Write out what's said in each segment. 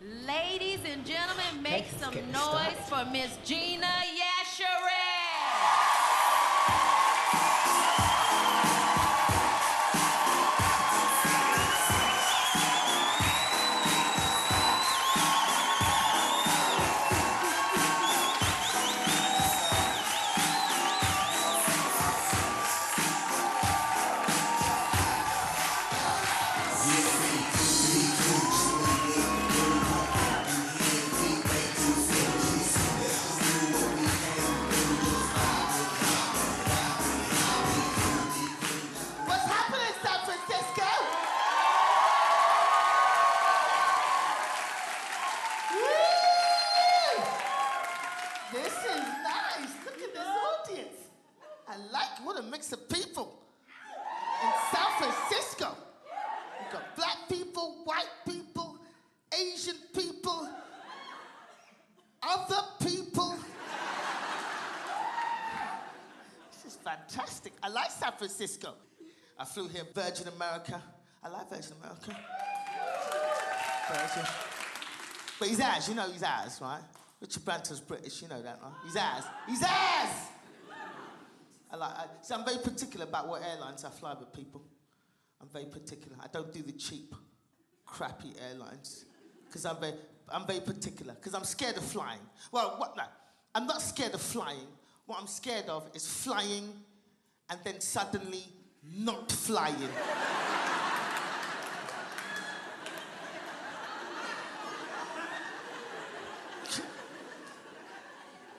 Ladies and gentlemen, make some noise for Miss Gina Yashere. I like what a mix of people in San Francisco. We've got black people, white people, Asian people, other people. This is fantastic. I like San Francisco. I flew here Virgin America. I like Virgin America. Virgin. But he's ours, you know he's ours, right? Richard Branton's British, you know that, right? He's ours. He's ours! So I'm very particular about what airlines I fly with, people. I'm very particular. I don't do the cheap, crappy airlines. Because I'm very particular. Because I'm scared of flying. Well, what? No. I'm not scared of flying. What I'm scared of is flying and then suddenly not flying.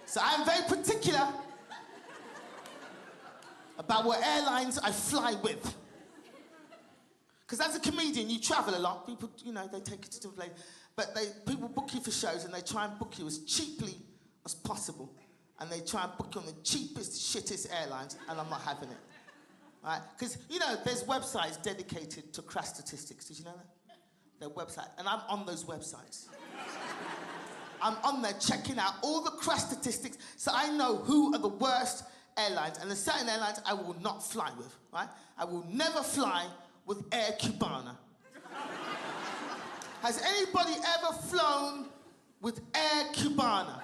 So I'm very particular about what airlines I fly with. Because as a comedian, you travel a lot. People, you know, they take you to different places. But people book you for shows and they try and book you as cheaply as possible. And they try and book you on the cheapest, shittest airlines, and I'm not having it. Right? Because, you know, there's websites dedicated to crash statistics. Did you know that? They're websites. And I'm on those websites. I'm on there checking out all the crash statistics so I know who are the worst airlines, and there's certain airlines I will not fly with, right? I will never fly with Air Cubana. Has anybody ever flown with Air Cubana?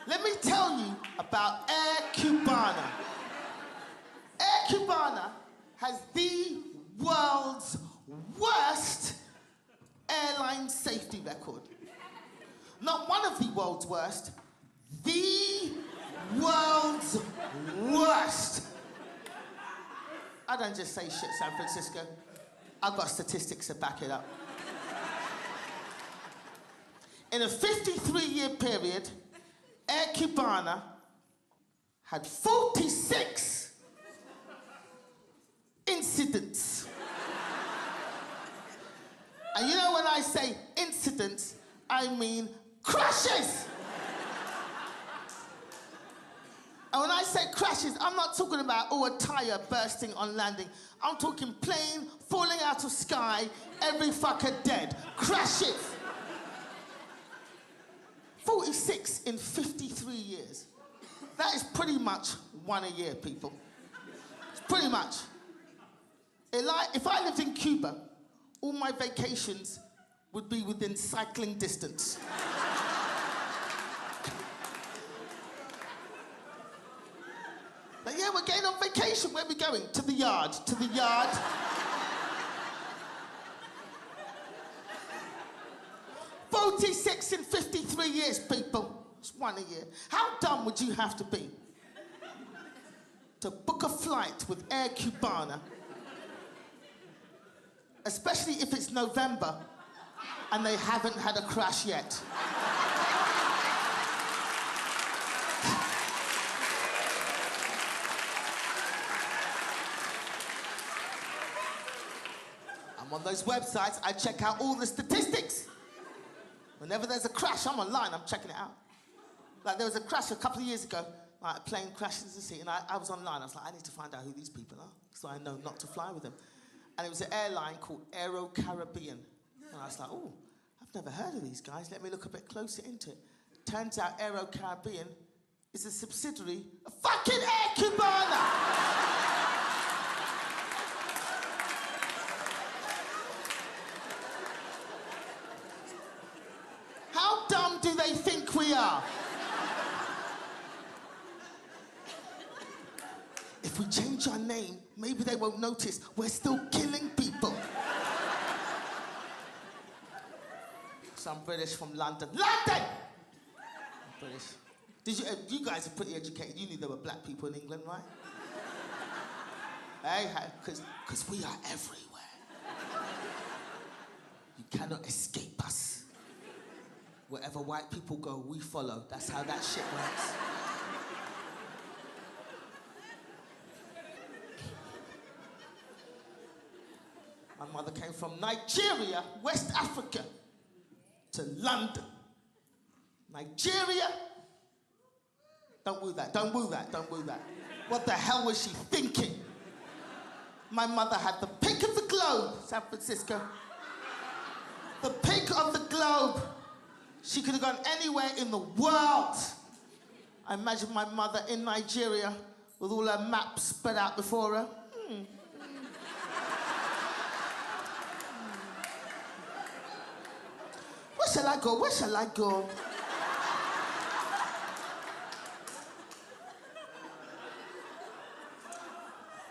Let me tell you about Air Cubana. Air Cubana has the world's worst airline safety record. Not one of the world's worst, the world's worst. I don't just say shit, San Francisco. I've got statistics to back it up. In a 53-year period, Air Cubana had 46 incidents. And you know when I say incidents, I mean crashes. And when I say crashes, I'm not talking about, a tire bursting on landing. I'm talking plane falling out of sky, every fucker dead. Crashes. 46 in 53 years. That is pretty much one a year, people. It's pretty much. If I lived in Cuba, all my vacations would be within cycling distance. But yeah, we're going on vacation. Where are we going? To the yard. To the yard. 46 in 53 years, people. It's one a year. How dumb would you have to be to book a flight with Air Cubana, especially if it's November and they haven't had a crash yet? I'm on those websites, I check out all the statistics. Whenever there's a crash, I'm online, I'm checking it out. Like there was a crash a couple of years ago, like a plane crashed into the sea, and I was online, I was like, I need to find out who these people are, so I know not to fly with them. And it was an airline called Aero Caribbean. And I was like, oh, I've never heard of these guys, let me look a bit closer into it. Turns out Aero Caribbean is a subsidiary of fucking Air Cubana! are. If we change our name, maybe they won't notice we're still killing people. Some British from London. London! British. You guys are pretty educated. You knew there were black people in England, right? Hey, because we are everywhere. You cannot escape us. Wherever white people go, we follow. That's how that shit works. My mother came from Nigeria, West Africa, to London. Nigeria. Don't woo that, don't woo that, don't woo that. What the hell was she thinking? My mother had the pick of the globe, San Francisco. The pick of the globe. She could have gone anywhere in the world. I imagine my mother in Nigeria with all her maps spread out before her. Where shall I go? Where shall I go?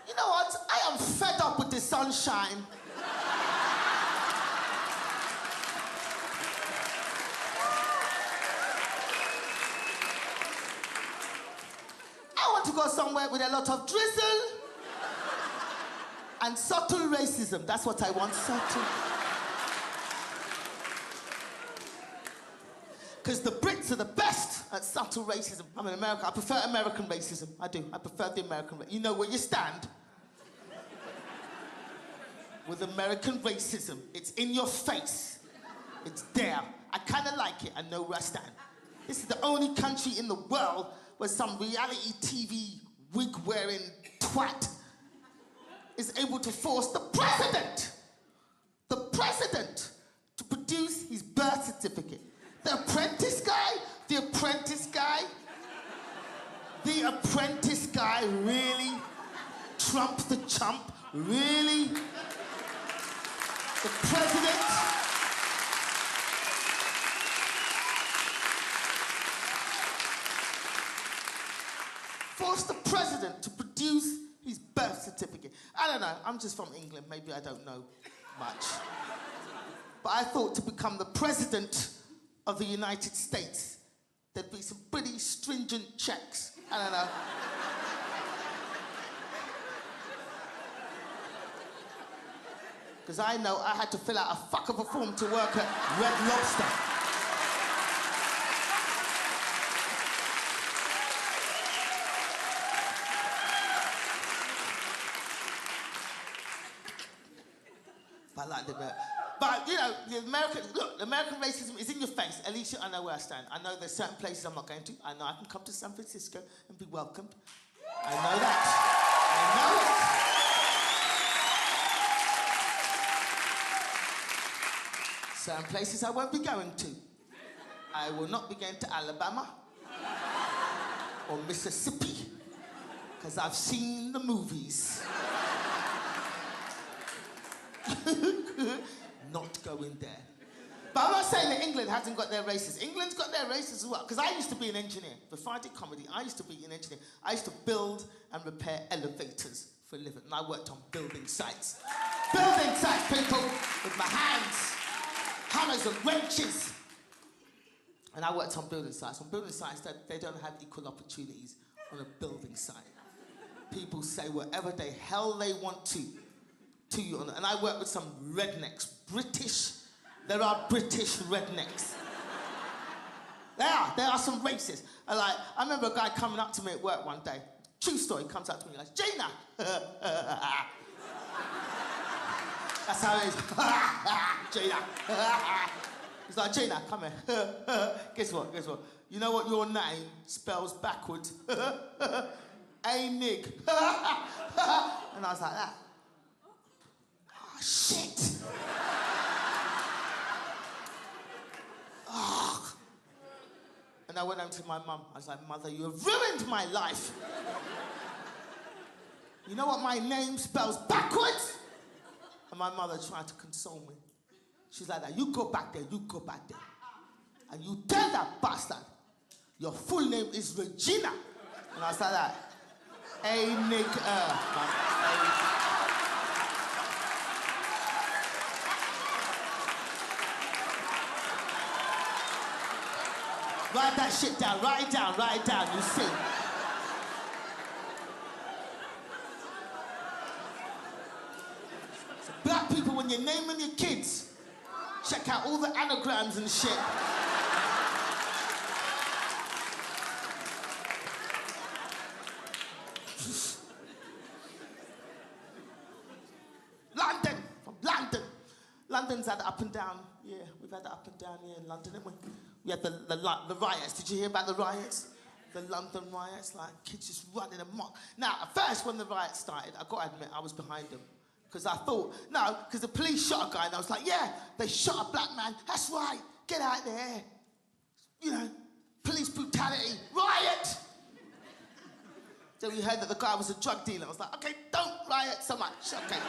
You know what? I am fed up with the sunshine. I want to go somewhere with a lot of drizzle and subtle racism. That's what I want, subtle. Because the Brits are the best at subtle racism. I'm in America. I prefer American racism. I do. I prefer the American racism. You know where you stand with American racism. It's in your face. It's there. I kind of like it. I know where I stand. This is the only country in the world where some reality TV wig-wearing twat is able to force the president to produce his birth certificate. The apprentice guy really trumped the chump, really? The president forced the president to produce his birth certificate. I don't know, I'm just from England, maybe I don't know much. But I thought to become the president of the United States, there'd be some pretty stringent checks. I don't know. Because I know I had to fill out a fuck of a form to work at Red Lobster. But you know, the American racism is in your face. At least I know where I stand. I know there's certain places I'm not going to. I know I can come to San Francisco and be welcomed. I know that. I know it. Certain places I won't be going to. I will not be going to Alabama or Mississippi because I've seen the movies. Not going there. But I'm not saying that England hasn't got their races. England's got their races as well. Because I used to be an engineer. Before I did comedy, I used to be an engineer. I used to build and repair elevators for a living. And I worked on building sites. Building sites, people, with my hands. Hammers and wrenches. And I worked on building sites. On building sites, they don't have equal opportunities on a building site. People say whatever the hell they want to you. And I work with some rednecks. British. There are British rednecks. There are some racists. I remember a guy coming up to me at work one day. True story, comes up to me like, Gina! That's how it is. Gina. He's like, Gina, come here. Guess what? You know what your name spells backwards? A-nig. And I was like, that. Oh, shit. Oh. And I went home to my mum. I was like, Mother, you have ruined my life. You know what my name spells backwards? And my mother tried to console me. She's like, you go back there, and you tell that bastard Your full name is Regina. And I was like that. A nigger. Write that shit down, write it down, you see. So black people, when you're naming your kids, check out all the anagrams and shit. London, from London. London's had up and down. Yeah, we've had up and down here in London, haven't we? We had the riots. Did you hear about the riots? The London riots, like kids just running amok. Now, at first, when the riots started, I got to admit, I was behind them. Because I thought, no, because the police shot a guy, and I was like, yeah, they shot a black man. That's right, get out there. You know, police brutality, riot. So we heard that the guy was a drug dealer. I was like, okay, don't riot so much, okay.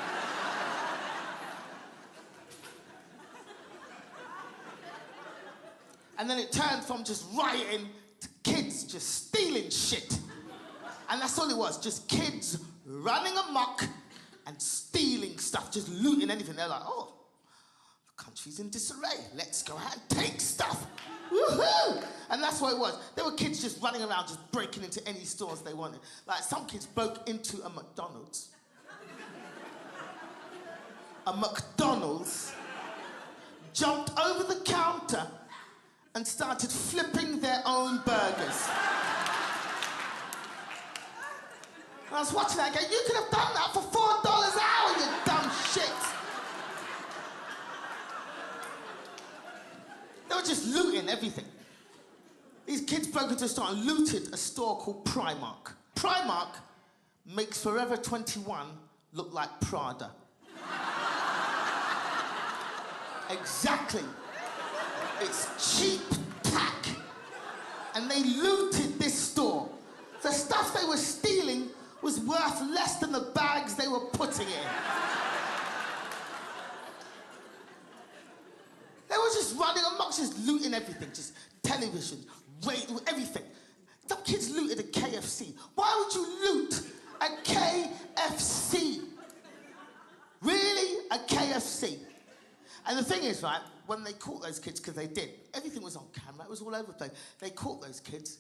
And then it turned from just rioting to kids just stealing shit. And that's all it was, just kids running amok and stealing stuff, just looting anything. They're like, oh, the country's in disarray. Let's go out and take stuff. Woohoo! And that's what it was. There were kids just running around, just breaking into any stores they wanted. Like some kids broke into a McDonald's. A McDonald's, jumped over the counter and started flipping their own burgers. I was watching that going, you could have done that for $4 an hour, you dumb shit. They were just looting everything. These kids broke into a store and looted a store called Primark. Primark makes Forever 21 look like Prada. Exactly. It's cheap tack. And they looted this store. The stuff they were stealing was worth less than the bags they were putting in. They were just running amok, just looting everything, just television, radio, everything. Some kids looted a KFC. Why would you loot a KFC? Really? A KFC? And the thing is, right, when they caught those kids, because they did, everything was on camera, it was all over the place. They caught those kids,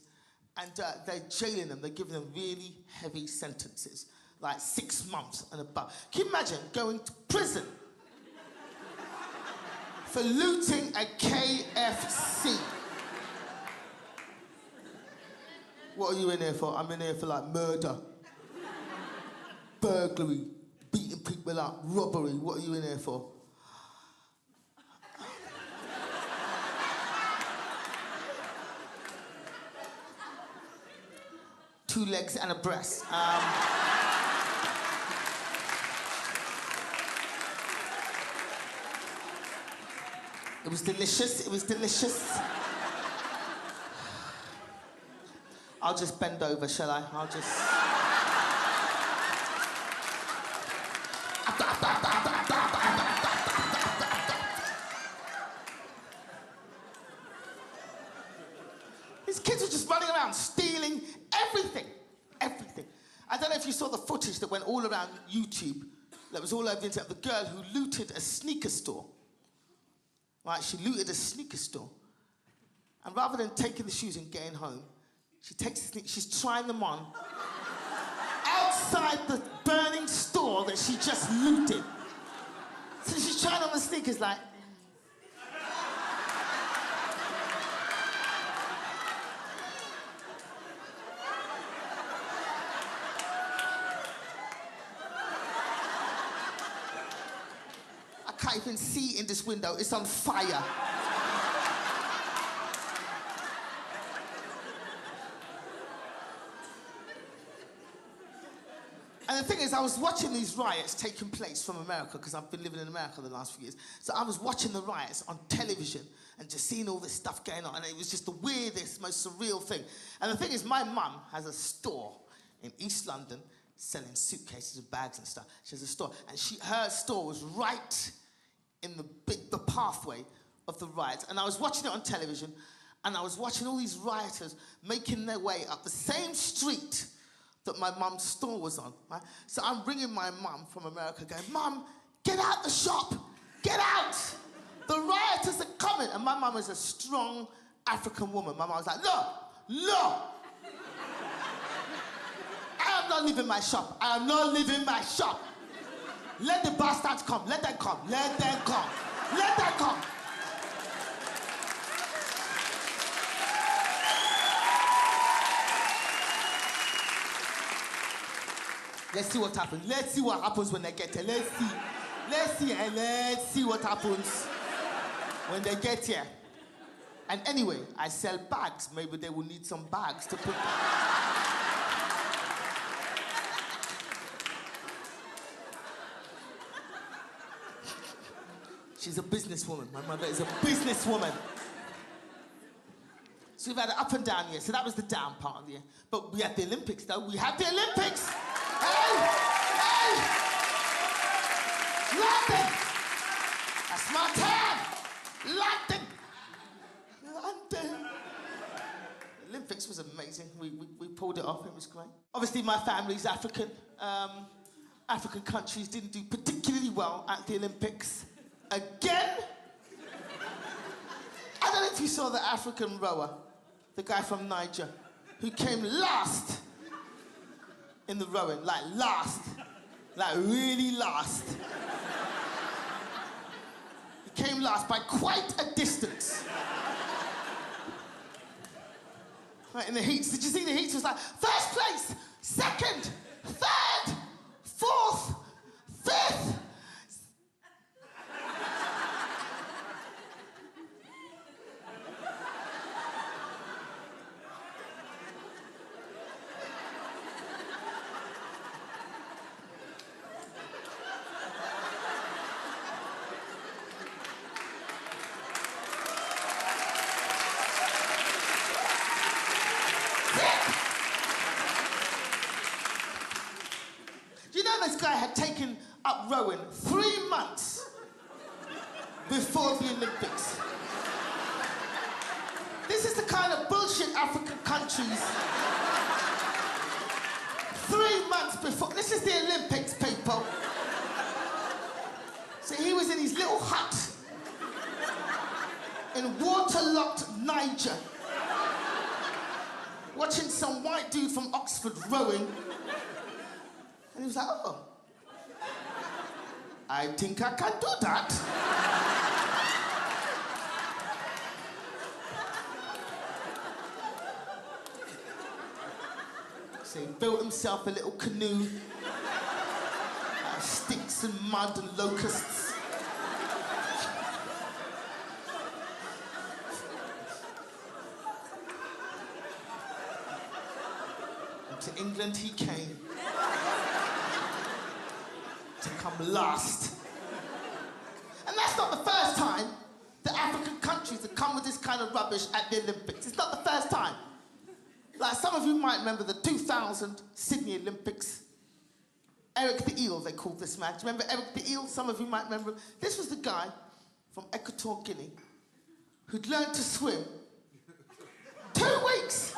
and they're jailing them, they're giving them really heavy sentences, like 6 months and above. Can you imagine going to prison for looting a KFC? What are you in here for? I'm in here for like murder, burglary, beating people up, robbery. What are you in here for? Two legs and a breast. It was delicious, it was delicious. I'll just bend over, shall I? I'll just... These kids were just running around, stealing everything. Everything. I don't know if you saw the footage that went all around YouTube, that was all over the internet, the girl who looted a sneaker store. Right, she looted a sneaker store. And rather than taking the shoes and getting home, she takes the sneakers, she's trying them on outside the burning store that she just looted. So she's trying on the sneakers like... I can't even see in this window, it's on fire. And the thing is, I was watching these riots taking place from America, because I've been living in America the last few years. So I was watching the riots on television and just seeing all this stuff going on, and it was just the weirdest, most surreal thing. And the thing is, my mum has a store in East London selling suitcases and bags and stuff. She has a store, and her store was right in the pathway of the riots. And I was watching it on television, And I was watching all these rioters making their way up the same street that my mum's store was on. Right? So I'm ringing my mum from America going, Mum, get out the shop, get out. The rioters are coming. And my mum is a strong African woman. My mum was like, no. I am not leaving my shop. I am not leaving my shop. Let the bastards come. Let them come. Let them come. Let them come. Let's see what happens. Let's see what happens when they get here. Let's see what happens when they get here. And anyway, I sell bags. Maybe they will need some bags to put. She's a businesswoman. My mother is a businesswoman. So we've had an up and down year. So that was the down part of the year. But we had the Olympics, though. We had the Olympics. Hey! London! That's my town! London! The Olympics was amazing. We pulled it off. It was great. Obviously, my family's African. African countries didn't do particularly well at the Olympics. Again? I don't know if you saw the African rower, the guy from Niger, who came last in the rowing, like really last. He came last by quite a distance. Right, in the heats. Did you see the heats? It was like, first place, second, third, fourth, fifth. This guy had taken up rowing 3 months before the Olympics. This is the kind of bullshit African countries. 3 months before. This is the Olympics, people. So he was in his little hut in waterlogged Niger, watching some white dude from Oxford rowing. And he was like, oh, I think I can do that. So he built himself a little canoe out of sticks and mud and locusts. And to England he came. To come last. And that's not the first time that African countries have come with this kind of rubbish at the Olympics. It's not the first time. Like some of you might remember the 2000 Sydney Olympics. Eric the Eel, they called this man. Do you remember Eric the Eel? Some of you might remember him. This was the guy from Equatorial Guinea who'd learned to swim 2 weeks.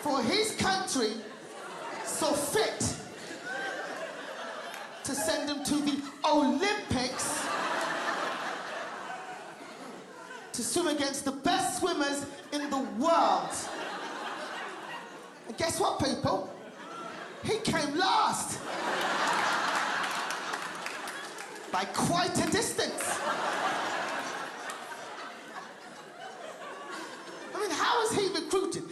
For his country saw fit to send him to the Olympics to swim against the best swimmers in the world. And guess what, people? He came last. By quite a distance. I mean, how is he recruited?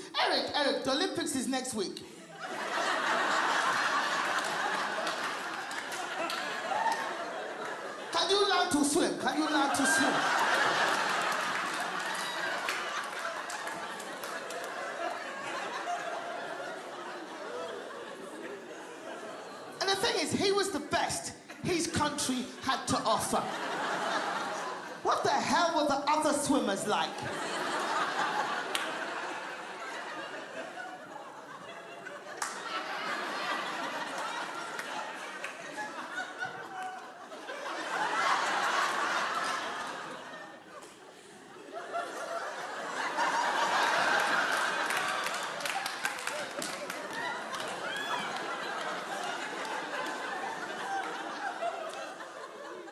Eric, the Olympics is next week. Can you learn to swim? Can you learn to swim? And the thing is, he was the best his country had to offer. What the hell were the other swimmers like?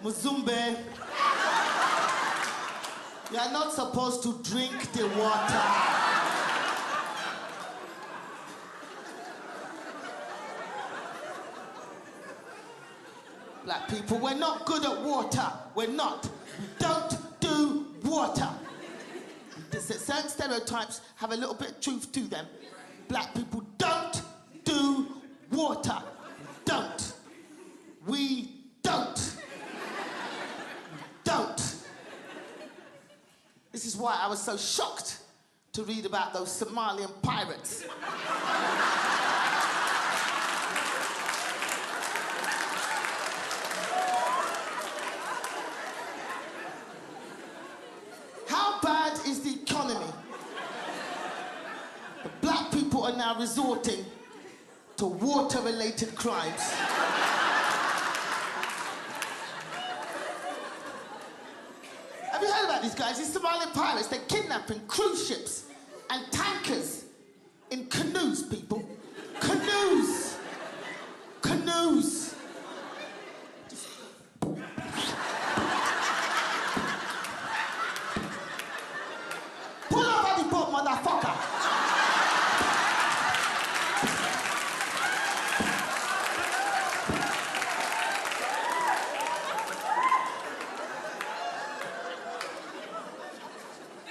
Muzumbe. You are not supposed to drink the water. Black people, we're not good at water. We're not. We don't do water. Certain stereotypes have a little bit of truth to them. Black people don't do water. Don't. We don't. Don't. This is why I was so shocked to read about those Somalian pirates. How bad is the economy? The black people are now resorting to water-related crimes. Have you heard about these guys? These Somalian pirates, they're kidnapping cruise ships and tankers in canoes, people. Canoes. Canoes. Pull over the boat, motherfucker.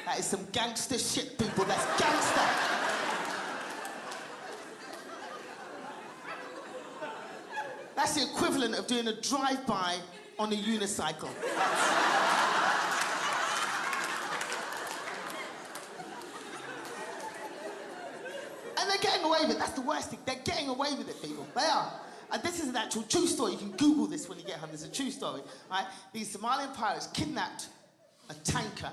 That is some gangster shit, people. That's gangster. That's the equivalent of doing a drive-by on a unicycle. And they're getting away with it. That's the worst thing. They're getting away with it, people. They are. And this is an actual true story. You can Google this when you get home. It's a true story. Right? These Somalian pirates kidnapped a tanker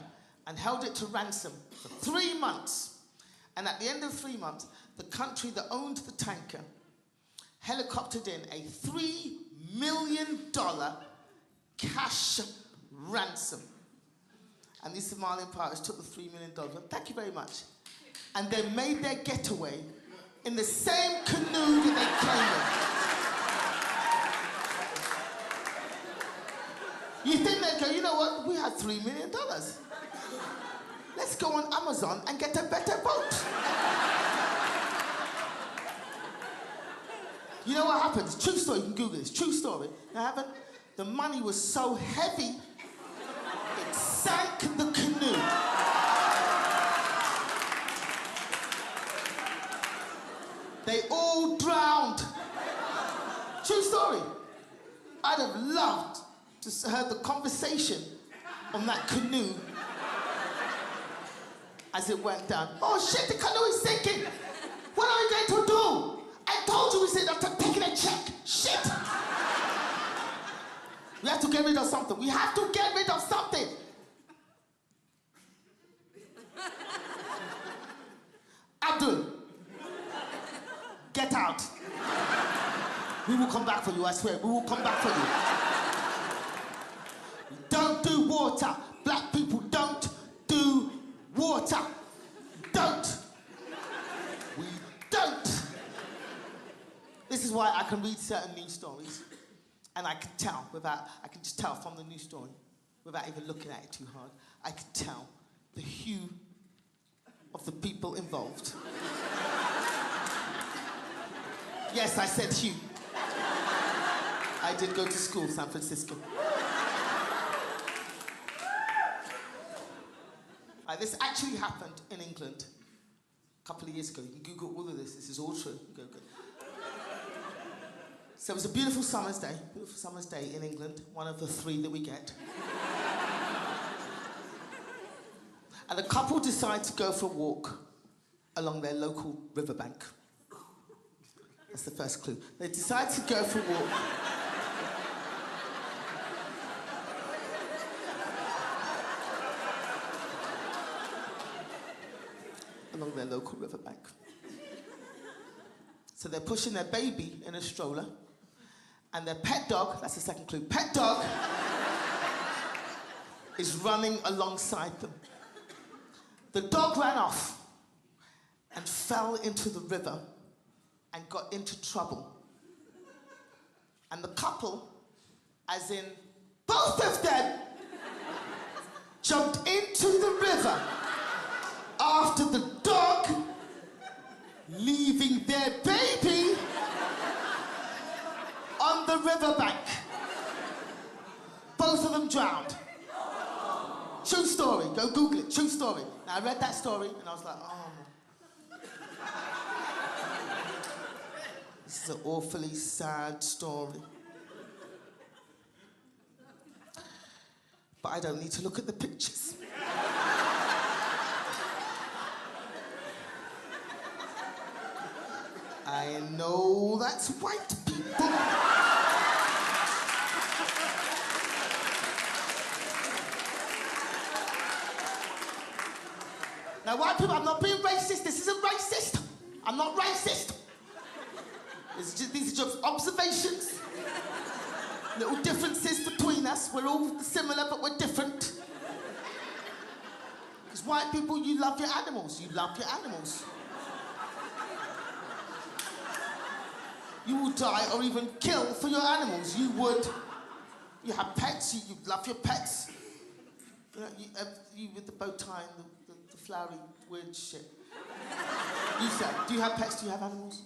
and held it to ransom for 3 months. And at the end of 3 months, the country that owned the tanker helicoptered in a $3 million cash ransom. And these Somalian pirates took the $3 million. Thank you very much. And they made their getaway in the same canoe that they came in. You think they'd go, you know what, we had $3 million. Let's go on Amazon and get a better boat. You know what happens? True story, you can Google this. True story. What happened? The money was so heavy, it sank the canoe. They all drowned. True story. I'd have loved to hear the conversation on that canoe as it went down. Oh shit, the canoe is sinking. What are we going to do? I told you we said after taking a check. Shit. We have to get rid of something. We have to get rid of something. Abdul, get out. We will come back for you, I swear. We will come back for you. Don't do water. Black people don't do water. Don't. We don't. This is why I can read certain news stories and I can tell I can just tell from the news story without even looking at it too hard. I can tell the hue of the people involved. Yes, I said hue. I did go to school, San Francisco. This actually happened in England a couple of years ago. You can Google all of this. This is all true. Go. So it was a beautiful summer's day in England, one of the 3 that we get. And a couple decide to go for a walk along their local riverbank. That's the first clue. They decide to go for a walk along their local riverbank. So they're pushing their baby in a stroller, and their pet dog, that's the second clue, pet dog is running alongside them. The dog ran off and fell into the river and got into trouble. And the couple, as in Both of them jumped into the river after the dog, leaving their baby on the riverbank. Both of them drowned. True story. Go Google it. True story. Now, I read that story and I was like, oh. This is an awfully sad story. But I don't need to look at the pictures. I know that's white people. Now, white people, I'm not being racist. This isn't racist. I'm not racist. These are just observations. Little differences between us. We're all similar, but we're different. Because white people, you love your animals. You love your animals. You will die or even kill for your animals. You would. You have pets. You love your pets. You know, you with the bow tie and the flowery, weird shit. You said, do you have pets? Do you have animals?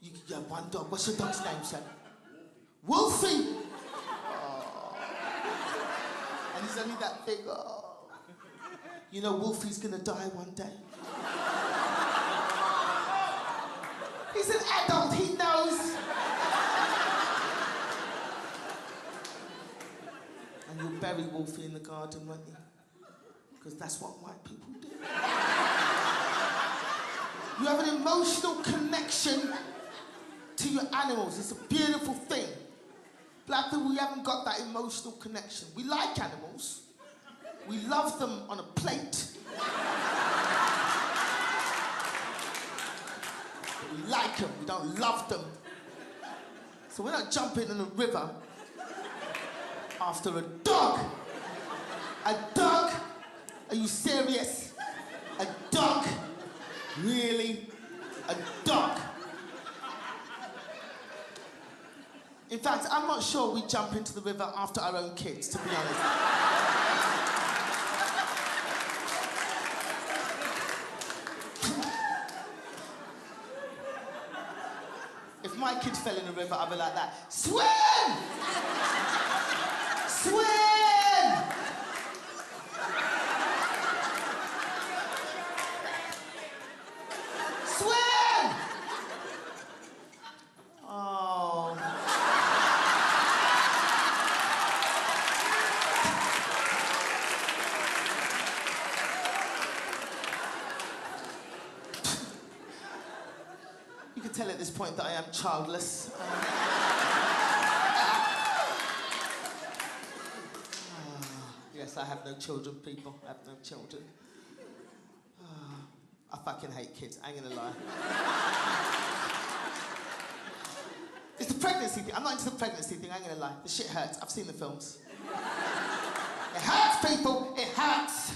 You have one dog. What's your dog's name, son? Wolfie! Oh. And he's only that big. Oh. You know Wolfie's gonna die one day. He's an adult, he knows. And you'll bury Wolfie in the garden, won't you? Because that's what white people do. You have an emotional connection to your animals. It's a beautiful thing. Black people, we haven't got that emotional connection. We like animals. We love them on a plate. We like them, we don't love them. So we're not jumping in a river after a dog. A dog? Are you serious? A dog? Really? A dog? In fact, I'm not sure we jump into the river after our own kids, to be honest. If my kid fell in the river, I'd be like that. Swim! Swim! Swim! Oh. You can tell at this point that I am childless. Yes, I have no children, people. I have no children. I fucking hate kids, I ain't gonna lie. It's the pregnancy thing. I'm not into the pregnancy thing, I ain't gonna lie. The shit hurts. I've seen the films. It hurts, people. It hurts.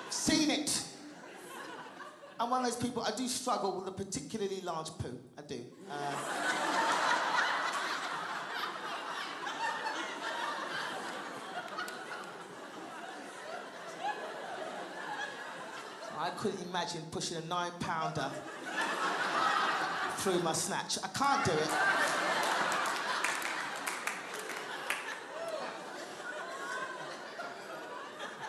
I've seen it. I'm one of those people, I do struggle with a particularly large poo. I do. I couldn't imagine pushing a 9-pounder through my snatch. I can't do it.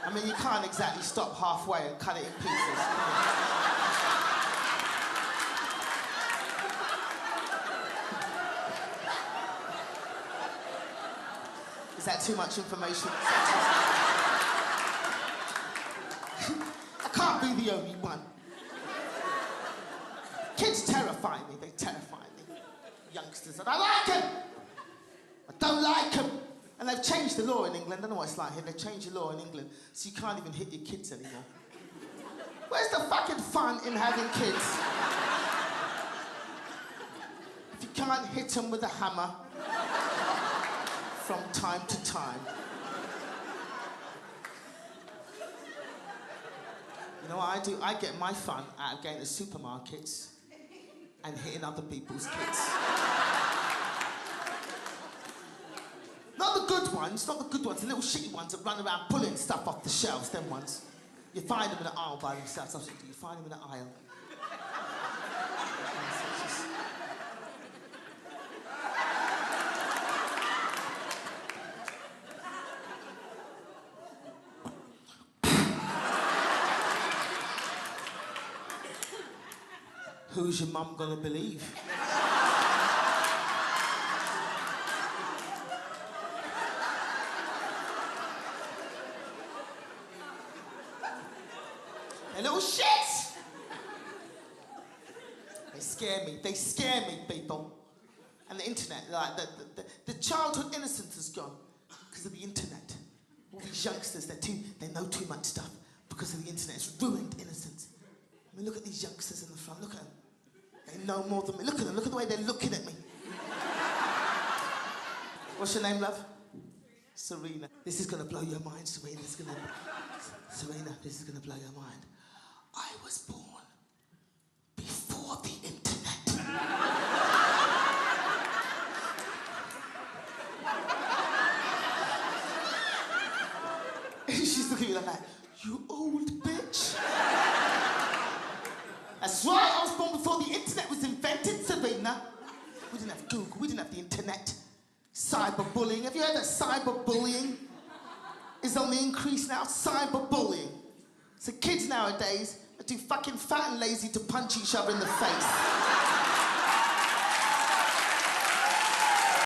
I mean, you can't exactly stop halfway and cut it in pieces. Is that too much information? I can't be the only one. Kids terrify me, they terrify me. Youngsters, and I like them. I don't like them. And they've changed the law in England. I don't know what it's like here. They've changed the law in England, so you can't even hit your kids anymore. Where's the fucking fun in having kids? If you can't hit them with a hammer from time to time. You know what I do? I get my fun out of going to supermarkets and hitting other people's kids. Not the good ones, not the good ones, the little shitty ones that run around pulling stuff off the shelves, them ones. You find them in an aisle by themselves. That's what you do. You find them in an aisle. Who's your mum gonna believe? They little shits! They scare me, people. And the internet, like, the childhood innocence is gone because of the internet. All these youngsters, they know too much stuff because of the internet. It's ruined innocence. I mean, look at these youngsters in the front, look at them. They know more than me. Look at them, look at the way they're looking at me. What's your name, love? Serena. This is gonna blow your mind, Serena. Serena, this is gonna blow your mind. I was born before the internet. She's looking at me like that. You old bitch. That's right, I was born before the internet was invented, Serena. We didn't have Google, we didn't have the internet. Cyberbullying, have you heard that cyberbullying is on the increase now? Cyberbullying. So kids nowadays are too fucking fat and lazy to punch each other in the face.